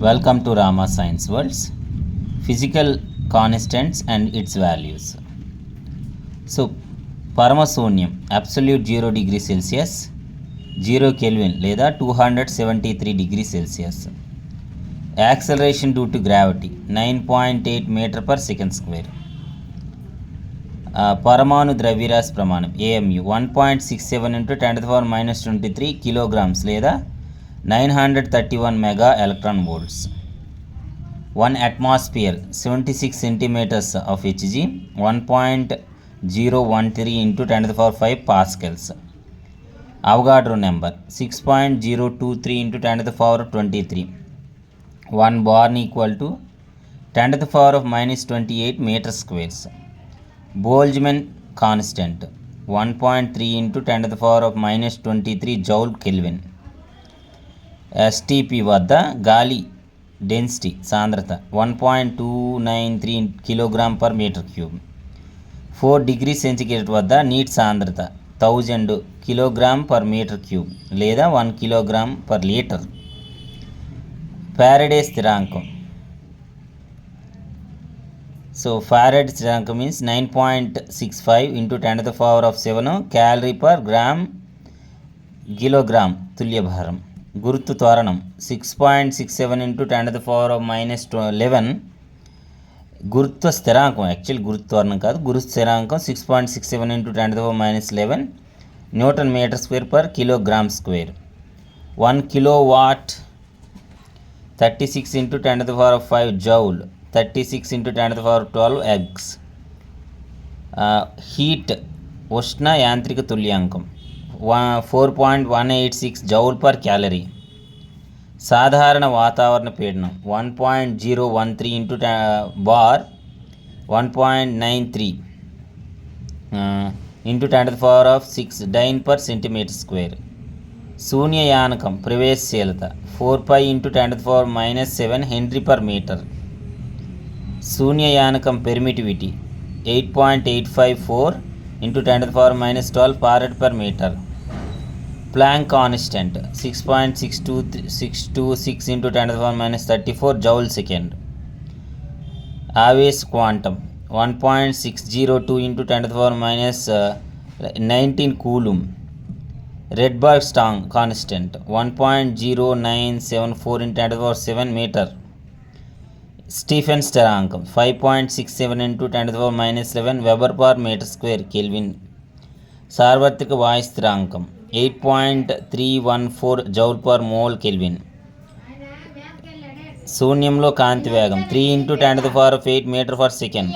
Welcome to Rama Science Worlds. Physical constants and its values. So, పరమశూన్యం absolute 0 degree celsius 0 kelvin లేదా 273 degree celsius. Acceleration due to gravity 9.8 metre per second square. పరమాణు ద్రవ్యరాశి ప్రమాణం AMU 1.67 into 10⁻⁻23 kilograms లేదా 931 mega electron volts. 1 atmosphere 76 centimeters of Hg 1.013 into 10⁵ pascals. Avogadro number 6.023 into 10⁻23. 1 barn equal to 10⁻⁻28 meter squares. Boltzmann constant 1.3 into 10⁻⁻23 joule Kelvin. STP వద్ద గాలి density సాంద్రత 1.293 kilogram per metre cube. 4 degree centigrade వద్ద నీటి సాంద్రత 1000 kilogram per metre cube లేదా 1 kilogram per litre. Faraday స్థిరాంకం. So Faraday స్థిరాంకం means 9.65 into 10⁻7 calorie per gram kilogram తుల్యభారం. గురుత్వ త్వరణం 6.67 ఇంటూ 10⁻11. గురుత్వ స్థిరాంకం యాక్చువల్ గురుత్వ త్వరణం కాదు, గురుత్వ స్థిరాంకం 6.67 into 10⁻11 newton metre square per kilogram square. 1 kilowatt 36 into 10⁵ joule 36 into 10⁻12 ergs. Heat ఉష్ణ యాంత్రిక తుల్యాంకం 4.186 జౌల్ పర్ క్యాలరీ. సాధారణ వాతావరణ పీడనం 1.013 into bar 1.93 into 10⁻6 dyne per centimetre square. శూన్యయానకం ప్రవేశశీలత 4π ఇంటూ 10⁻⁻7 హెన్రీ పర్ మీటర్. శూన్యయానకం permittivity 8.854 into 10⁻12 farad per metre. Planck constant 6.626 into 10⁻34 joule second. ఆవేశ quantum 1.602 into 10⁻19 coulomb. Rydberg strong constant 1.0974 into 10⁻7 metre. Stefan స్థిరాంకం 5.67 into 10⁻11 weber per metre square kelvin. సార్వత్రిక వాయు స్థిరాంకం 8.314 joule per mole kelvin. శూన్యంలో కాంతి వేగం 3 into 10⁸ metre per second.